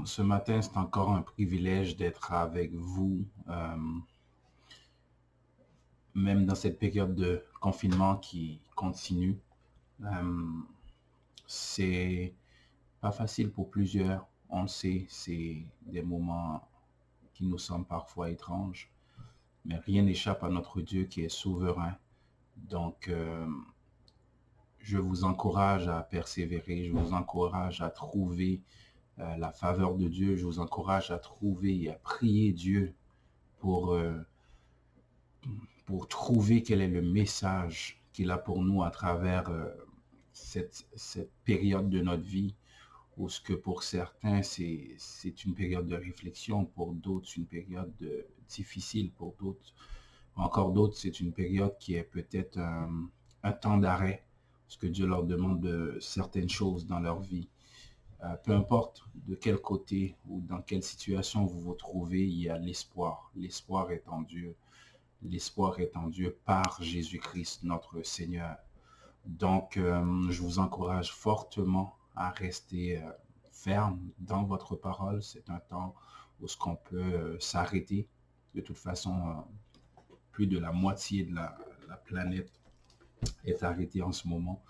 ce matin, c'est encore un privilège d'être avec vous, même dans cette période de confinement qui continue. Euh, c'est pas facile pour plusieurs, on le sait, c'est des moments qui nous semblent parfois étranges, mais rien n'échappe à notre Dieu qui est souverain. Donc, je vous encourage à persévérer, je vous encourage à trouver la faveur de Dieu, je vous encourage à trouver et à prier Dieu pour, euh, pour trouver quel est le message qu'il a pour nous à travers cette période de notre vie, où ce que pour certains, c'est une période de réflexion, pour d'autres, c'est une période difficile, pour d'autres, encore d'autres, c'est une période qui est peut-être un temps d'arrêt, parce que Dieu leur demande de certaines choses dans leur vie. Peu importe de quel côté ou dans quelle situation vous vous trouvez, il y a l'espoir. L'espoir est en Dieu. L'espoir est en Dieu par Jésus-Christ, notre Seigneur. Donc, je vous encourage fortement à rester ferme dans votre parole. C'est un temps où ce qu'on peut s'arrêter. De toute façon, plus de la moitié de la planète est arrêtée en ce moment.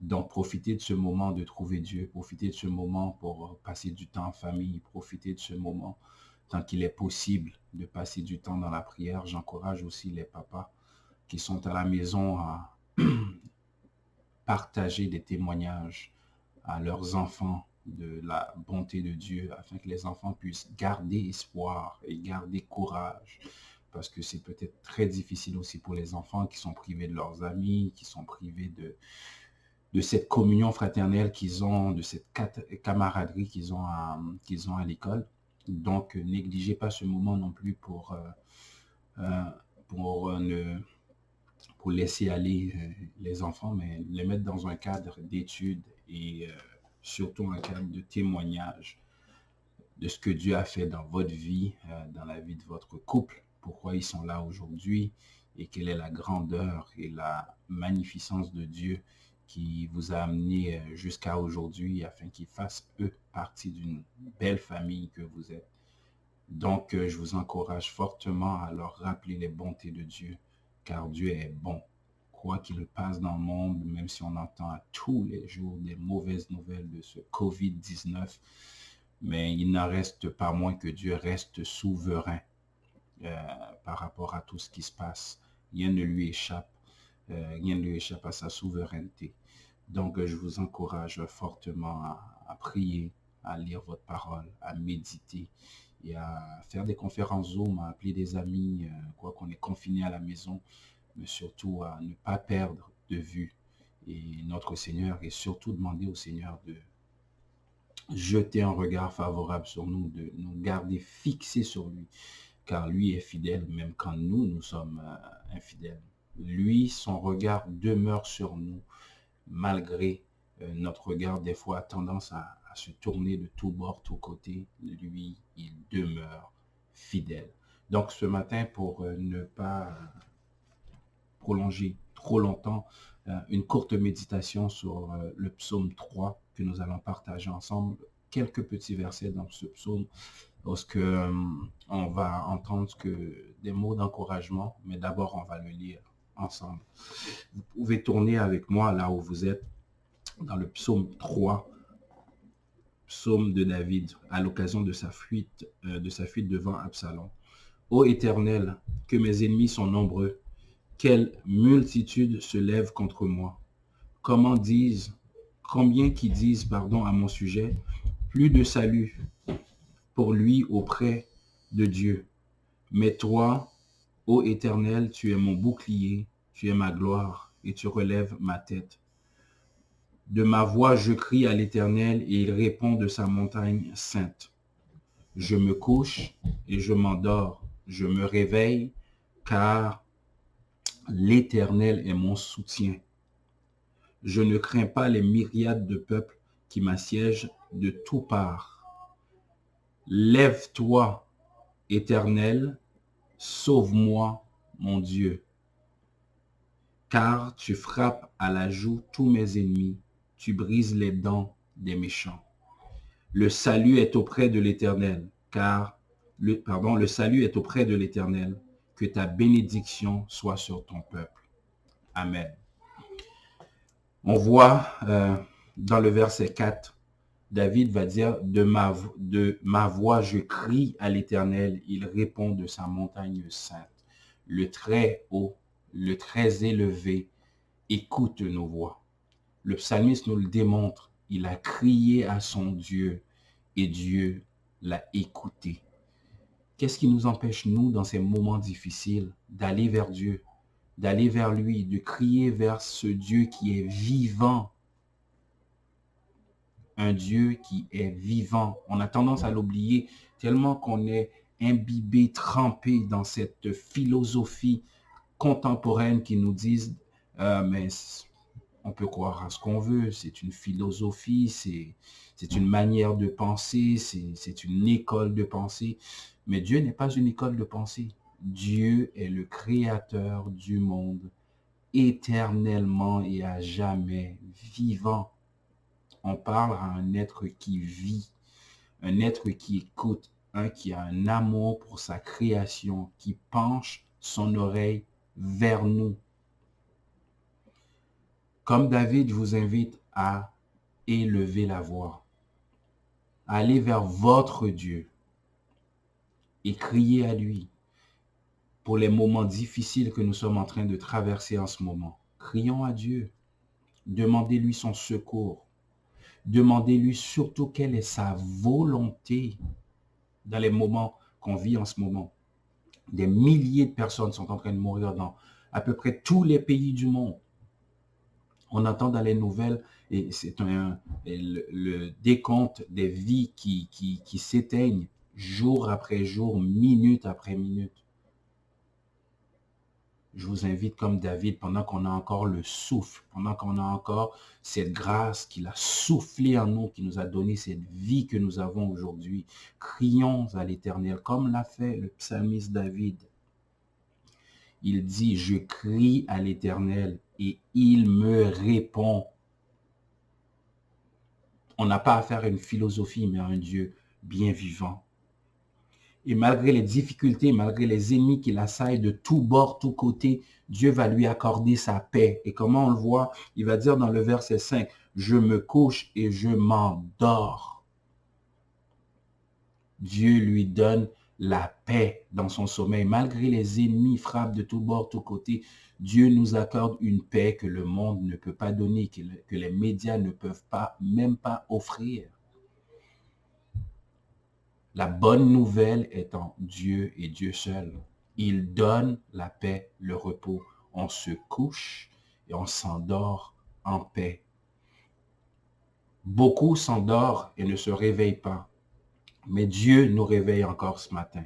Donc, profitez de ce moment de trouver Dieu. Profitez de ce moment pour passer du temps en famille. Profitez de ce moment tant qu'il est possible de passer du temps dans la prière. J'encourage aussi les papas qui sont à la maison à partager des témoignages à leurs enfants de la bonté de Dieu afin que les enfants puissent garder espoir et garder courage, parce que c'est peut-être très difficile aussi pour les enfants qui sont privés de leurs amis, qui sont privés de cette communion fraternelle qu'ils ont, de cette camaraderie qu'ils ont à l'école. Donc, négligez pas ce moment non plus euh, pour ne pour laisser aller les enfants, mais les mettre dans un cadre d'études et surtout un cadre de témoignage de ce que Dieu a fait dans votre vie, dans la vie de votre couple, pourquoi ils sont là aujourd'hui et quelle est la grandeur et la magnificence de Dieu qui vous a amené jusqu'à aujourd'hui afin qu'ils fassent, eux, partie d'une belle famille que vous êtes. Donc, je vous encourage fortement à leur rappeler les bontés de Dieu, car Dieu est bon. Quoi qu'il passe dans le monde, même si on entend à tous les jours des mauvaises nouvelles de ce COVID-19, mais il n'en reste pas moins que Dieu reste souverain euh, par rapport à tout ce qui se passe. Rien ne lui échappe. Rien ne lui échappe à sa souveraineté. Donc, je vous encourage fortement à prier, à lire votre parole, à méditer et à faire des conférences Zoom, à appeler des amis, quoi qu'on est confiné à la maison, mais surtout à ne pas perdre de vue et notre Seigneur, et surtout demander au Seigneur de jeter un regard favorable sur nous, de nous garder fixés sur lui, car lui est fidèle même quand nous sommes infidèles. Lui, son regard demeure sur nous malgré notre regard des fois a tendance à se tourner de tous bords, tous côtés. Lui, il demeure fidèle. Donc ce matin, pour ne pas prolonger trop longtemps, une courte méditation sur le psaume 3 que nous allons partager ensemble. Quelques petits versets dans ce psaume, parce que on va entendre des mots d'encouragement, mais d'abord on va le lire ensemble. Vous pouvez tourner avec moi là où vous êtes, dans le psaume 3, psaume de David, à l'occasion de sa fuite devant Absalom. Ô Éternel, que mes ennemis sont nombreux, quelle multitude se lève contre moi. Combien qui disent, pardon, à mon sujet, plus de salut pour lui auprès de Dieu. Mais toi, ô Éternel, tu es mon bouclier, tu es ma gloire, et tu relèves ma tête. De ma voix, je crie à l'Éternel, et il répond de sa montagne sainte. Je me couche et je m'endors, je me réveille, car l'Éternel est mon soutien. Je ne crains pas les myriades de peuples qui m'assiègent de toutes parts. Lève-toi, Éternel, sauve-moi, mon Dieu, car tu frappes à la joue tous mes ennemis, tu brises les dents des méchants. Le salut est auprès de l'Éternel, le salut est auprès de l'Éternel. Que ta bénédiction soit sur ton peuple. Amen. On voit dans le verset 4, David va dire, de ma voix, je crie à l'Éternel, il répond de sa montagne sainte. Le très haut, le très élevé, écoute nos voix. Le psalmiste nous le démontre, il a crié à son Dieu et Dieu l'a écouté. Qu'est-ce qui nous empêche, nous, dans ces moments difficiles, d'aller vers Dieu, d'aller vers lui, de crier vers ce Dieu qui est vivant? Un Dieu qui est vivant. On a tendance à l'oublier tellement qu'on est imbibé, trempé dans cette philosophie contemporaine qui nous disent mais on peut croire à ce qu'on veut, c'est une philosophie, c'est une manière de penser, c'est une école de pensée. Mais Dieu n'est pas une école de pensée. Dieu est le créateur du monde, éternellement et à jamais vivant. On parle à un être qui vit, un être qui écoute, un qui a un amour pour sa création, qui penche son oreille vers nous. Comme David, je vous invite à élever la voix, à aller vers votre Dieu et crier à lui pour les moments difficiles que nous sommes en train de traverser en ce moment. Crions à Dieu, demandez-lui son secours, demandez-lui surtout quelle est sa volonté dans les moments qu'on vit en ce moment. Des milliers de personnes sont en train de mourir dans à peu près tous les pays du monde. On entend dans les nouvelles, et c'est le décompte des vies qui s'éteignent jour après jour, minute après minute. Je vous invite comme David, pendant qu'on a encore le souffle, pendant qu'on a encore cette grâce qu'il a soufflé en nous, qui nous a donné cette vie que nous avons aujourd'hui, crions à l'Éternel, comme l'a fait le psalmiste David. Il dit, je crie à l'Éternel et il me répond. On n'a pas affaire à une philosophie, mais à un Dieu bien vivant. Et malgré les difficultés, malgré les ennemis qui l'assaillent de tous bords, tous côtés, Dieu va lui accorder sa paix. Et comment on le voit? Il va dire dans le verset 5, je me couche et je m'endors. Dieu lui donne la paix dans son sommeil. Malgré les ennemis frappent de tous bords, tous côtés, Dieu nous accorde une paix que le monde ne peut pas donner, que les médias ne peuvent pas, même pas offrir. La bonne nouvelle est en Dieu et Dieu seul. Il donne la paix, le repos. On se couche et on s'endort en paix. Beaucoup s'endorment et ne se réveillent pas. Mais Dieu nous réveille encore ce matin.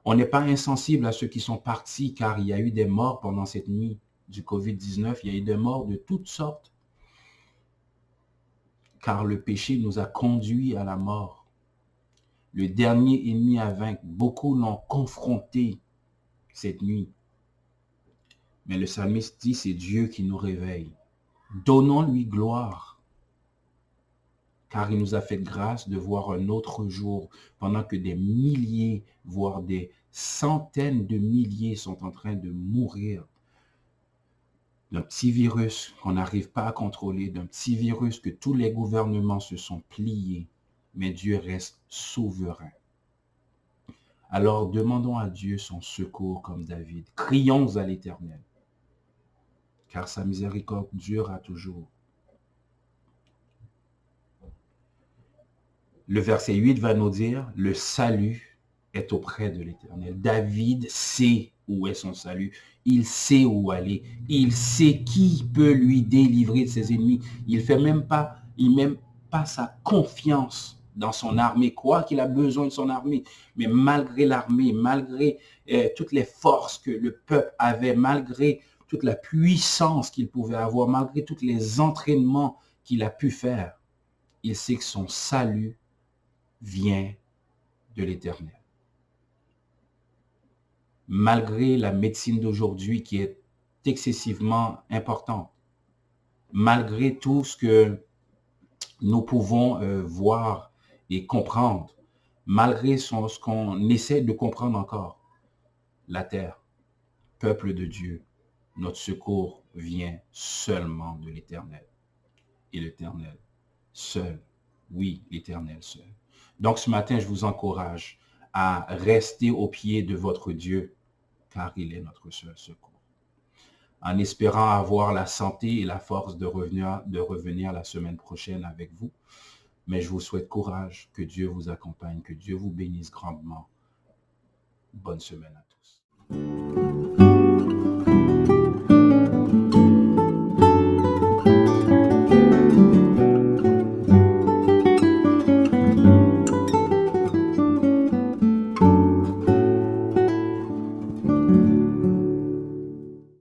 On n'est pas insensible à ceux qui sont partis, car il y a eu des morts pendant cette nuit du COVID-19. Il y a eu des morts de toutes sortes, car le péché nous a conduits à la mort. Le dernier ennemi à vaincre, beaucoup l'ont confronté cette nuit. Mais le psalmiste dit, c'est Dieu qui nous réveille. Donnons-lui gloire, car il nous a fait grâce de voir un autre jour, pendant que des milliers, voire des centaines de milliers sont en train de mourir d'un petit virus qu'on n'arrive pas à contrôler, d'un petit virus que tous les gouvernements se sont pliés, mais Dieu reste souverain. Alors demandons à Dieu son secours comme David. Crions à l'Éternel, car sa miséricorde durera toujours. Le verset 8 va nous dire, le salut est auprès de l'Éternel. David sait où est son salut. Il sait où aller. Il sait qui peut lui délivrer de ses ennemis. Il met même pas sa confiance dans son armée. Quoi qu'il a besoin de son armée. Mais malgré l'armée, malgré toutes les forces que le peuple avait, malgré toute la puissance qu'il pouvait avoir, malgré tous les entraînements qu'il a pu faire, il sait que son salut vient de l'Éternel. Malgré la médecine d'aujourd'hui qui est excessivement importante, malgré tout ce que nous pouvons voir et comprendre, malgré ce qu'on essaie de comprendre encore. La terre, peuple de Dieu, notre secours vient seulement de l'Éternel. Et l'Éternel seul, oui, l'Éternel seul. Donc ce matin, je vous encourage à rester au pied de votre Dieu, car il est notre seul secours. En espérant avoir la santé et la force de revenir la semaine prochaine avec vous. Mais je vous souhaite courage, que Dieu vous accompagne, que Dieu vous bénisse grandement. Bonne semaine à tous.